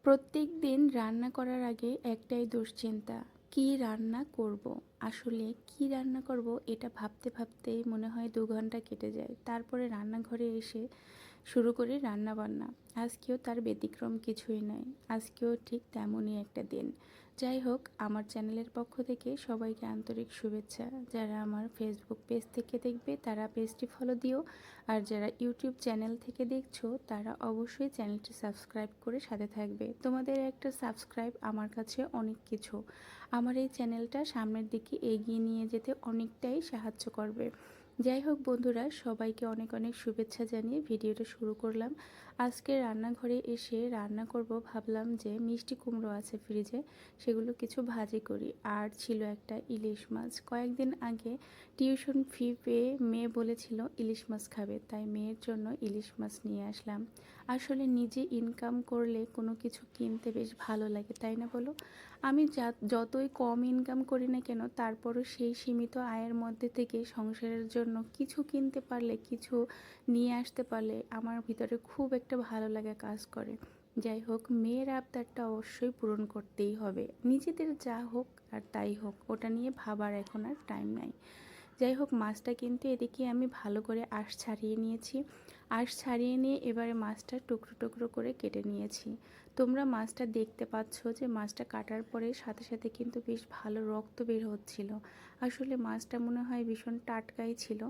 প্রত্যেক দিন রান্না করার আগে একটাই দুশ্চিন্তা, কী রান্না করব। আসলে কী রান্না করব এটা ভাবতে ভাবতেই মনে হয় 2 ঘন্টা কেটে যায়। তারপরে রান্নাঘরে এসে শুরু করি রান্না বান্না। আজকেও তার ব্যতিক্রম কিছুই নয়। আজকেও ঠিক তেমনই একটা দিন। যাই হোক, আমার চ্যানেলের পক্ষ থেকে সবাইকে আন্তরিক শুভেচ্ছা। যারা আমার ফেসবুক পেজ থেকে দেখবে তারা পেজটি ফলো দিও, আর যারা ইউটিউব চ্যানেল থেকে দেখছো তারা অবশ্যই চ্যানেলটি সাবস্ক্রাইব করে সাথে থাকবে। তোমাদের একটা সাবস্ক্রাইব আমার কাছে অনেক কিছু। আমার এই চ্যানেলটা সামনের দিকে এগিয়ে নিয়ে যেতে অনেকটাই সাহায্য করবে। যাই হোক বন্ধুরা, সবাইকে অনেক অনেক শুভেচ্ছা জানিয়ে ভিডিওটা শুরু করলাম। আজকে রান্নাঘরে এসে রান্না করব, ভাবলাম যে মিষ্টি কুমড়ো আছে ফ্রিজে, সেগুলো কিছু ভাজি করি। আর ছিল একটা ইলিশ মাছ। কয়েকদিন আগে টিউশন ফি পেয়ে মেয়ে বলেছিল ইলিশ মাছ খাবে, তাই মেয়ের জন্য ইলিশ মাছ নিয়ে আসলাম। আসলে নিজে ইনকাম করলে কোনো কিছু কিনতে বেশ ভালো লাগে, তাই না বলো? আমি যতই কম ইনকাম করি না কেন, তারপরও সেই সীমিত আয়ের মধ্যে থেকে সংসারের জন্য কিছু কিনতে পারলে, কিছু নিয়ে আসতে পারলে আমার ভিতরে খুব একটা ভালো লাগা কাজ করে। যাই হোক, মেয়ের আবদারটা অবশ্যই পূরণ করতেই হবে। নিজেদের যা হোক আর তাই হোক, ওটা নিয়ে ভাবার এখন আর টাইম নাই। যাই হোক, মাছটা কিন্তু এদিকে আমি ভালো করে আঁশ ছাড়িয়ে নিয়েছি। আঁশ ছাড়িয়ে নিয়ে এবারে মাছটা টুকরো টুকরো করে কেটে নিয়েছি। তোমরা মাছটা দেখতে পাচ্ছ যে মাছটা কাটার পরে সাথে সাথে কিন্তু বেশ ভালো রক্ত বের হচ্ছিল। আসলে মাছটা মনে হয় ভীষণ টাটকাই ছিল।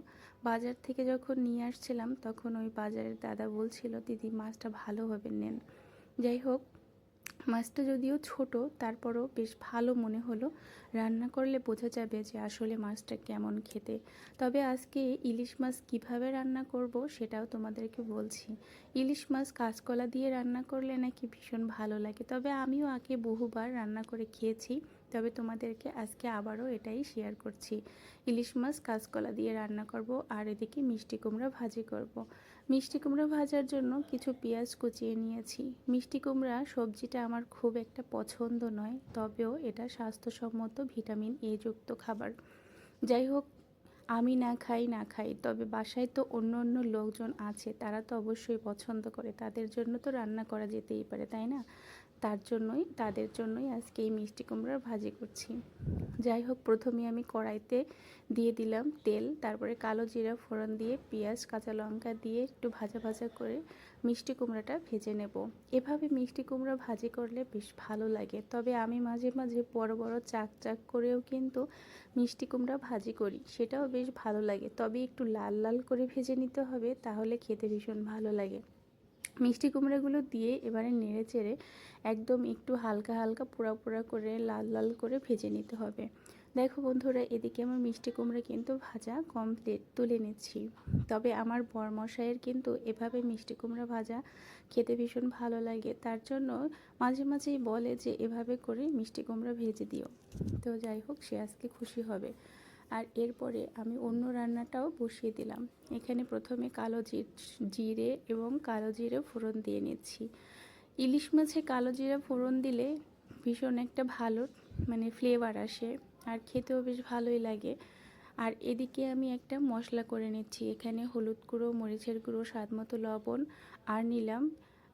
বাজার থেকে যখন নিয়ে আসছিলাম তখন ওই বাজারের দাদা বলছিল, দিদি মাছটা ভালোভাবে নেন। যাই হোক, মাছটা যদিও ছোট, তারপরও বেশ ভালো মনে হলো। রান্না করলে বোঝা যাবে যে আসলে মাছটা কেমন খেতে। তবে আজকে ইলিশ মাছ কিভাবে রান্না করব সেটাও তোমাদেরকে বলছি। ইলিশ মাছ কাঁচকলা দিয়ে রান্না করলে নাকি ভীষণ ভালো লাগে, তবে আমিও আগে বহুবার রান্না করে খেয়েছি। তবে তোমাদেরকে আজকে আবারও এটাই শেয়ার করছি। ইলিশ মাছ কাঁচকলা দিয়ে রান্না করব, আর এদিকে মিষ্টি কুমড়া ভাজি করব। মিষ্টি কুমড়া ভাজার জন্য কিছু পেঁয়াজ কুচিয়ে নিয়েছি। মিষ্টি কুমড়া সবজিটা আমার খুব একটা পছন্দ নয়, তবেও এটা স্বাস্থ্যসম্মত ভিটামিন এ যুক্ত খাবার। যাই হোক, আমি না খাই, তবে বাসায় তো অন্য অন্য লোকজন আছে, তারা তো অবশ্যই পছন্দ করে, তাদের জন্য তো রান্না করা যেতেই পারে, তাই না? তাদের জন্যই আজকে এই মিষ্টি কুমড়ার ভাজি করছি। যাই হোক, প্রথমে আমি কড়াইতে দিয়ে দিলাম তেল, তারপরে কালো জিরা ফোড়ন দিয়ে পেঁয়াজ কাঁচা লঙ্কা দিয়ে একটু ভাজা ভাজা করে মিষ্টি কুমড়াটা ভেজে নেব। এভাবে মিষ্টি কুমড়া ভাজি করলে বেশ ভালো লাগে। তবে আমি মাঝে মাঝে বড় বড় চাক চাক করেও কিন্তু মিষ্টি কুমড়া ভাজি করি, সেটাও বেশ ভালো লাগে। তবে একটু লাল লাল করে ভেজে নিতে হবে, তাহলে খেতে ভীষণ ভালো লাগে। মিষ্টি কুমড়াগুলো দিয়ে এবারে নেড়ে চেড়ে একদম একটু হালকা হালকা পোড়া পোড়া করে লাল লাল করে ভেজে নিতে হবে। দেখো বন্ধুরা, এদিকে আমার মিষ্টি কুমড়া কিন্তু ভাজা কমপ্লিট, তুলে নিচ্ছি। তবে আমার বরমশাইয়ের কিন্তু এভাবে মিষ্টি কুমড়া ভাজা খেতে ভীষণ ভালো লাগে, তার জন্য মাঝে মাঝেই বলে যে এভাবে করে মিষ্টি কুমড়া ভেজে দিও। তো যাই হোক, সে আজকে খুশি হবে। আর এরপরে আমি অন্য রান্নাটাও বসিয়ে দিলাম। এখানে প্রথমে কালো জিরে এবং কালো জিরে ফোড়ন দিয়ে নিচ্ছি। ইলিশ মাছে কালো জিরা ফোড়ন দিলে ভীষণ একটা ভালো ফ্লেভার আসে, আর খেতেও বেশ ভালোই লাগে। আর এদিকে আমি একটা মশলা করে নিচ্ছি। এখানে হলুদ গুঁড়ো, মরিচের গুঁড়ো, স্বাদ মতো লবণ, আর নিলাম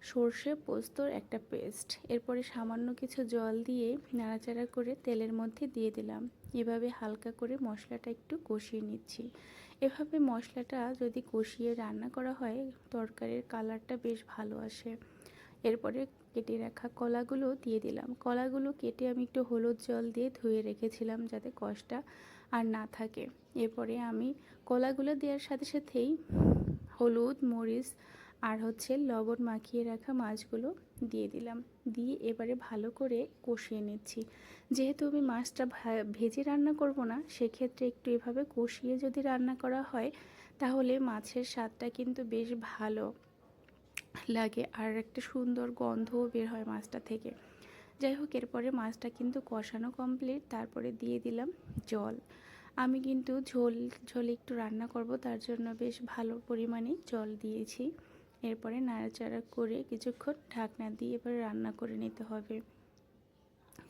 সর্ষে পোস্তর একটা পেস্ট। এরপরে সামান্য কিছু জল দিয়ে নাড়াচাড়া করে তেলের মধ্যে দিয়ে দিলাম। এভাবে হালকা করে মশলাটা একটু কষিয়ে নিচ্ছি। এভাবে মশলাটা যদি কষিয়ে রান্না করা হয়, তরকারির কালারটা বেশ ভালো আসে। এরপরে কেটে রাখা কলাগুলো দিয়ে দিলাম। কলাগুলো কেটে আমি একটু হলুদ জল দিয়ে ধুয়ে রেখেছিলাম, যাতে কষটা আর না থাকে। এরপরে আমি কলাগুলো দেওয়ার সাথে সাথেই হলুদ, মরিচ আর লবণ মাখিয়ে রাখা মাছগুলো দিয়ে দিলাম। দিয়ে এবারে ভালো করে কষিয়ে নিচ্ছি। যেহেতু আমি মাছটা ভেজে রান্না করব না, সেক্ষেত্রে একটু এভাবে কষিয়ে যদি রান্না করা হয়, তাহলে মাছের স্বাদটা কিন্তু বেশ ভালো লাগে, আর একটা সুন্দর গন্ধও বের হয় মাছটা থেকে। যাই হোক, এরপরে মাছটা কিন্তু কষানো কমপ্লিট। তারপরে দিয়ে দিলাম জল। আমি কিন্তু ঝোল ঝোল একটু রান্না করব, তার জন্য বেশ ভালো পরিমাণে জল দিয়েছি। এরপরে নাড়াচাড়া করে কিছুক্ষণ ঢাকনা দিয়ে এবার রান্না করে নিতে হবে।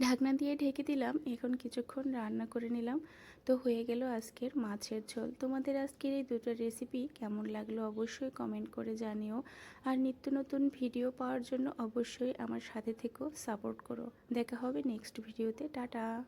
ঢাকনা দিয়ে ঢেকে দিলাম। এখন কিছুক্ষণ রান্না করে নিলাম। তো হয়ে গেল আজকের মাছের ঝোল। তোমাদের আজকের এই দুটো রেসিপি কেমন লাগলো অবশ্যই কমেন্ট করে জানিও। আর নিত্য নতুন ভিডিও পাওয়ার জন্য অবশ্যই আমার সাথে থেকো, সাপোর্ট করো। দেখা হবে নেক্সট ভিডিওতে। টাটা।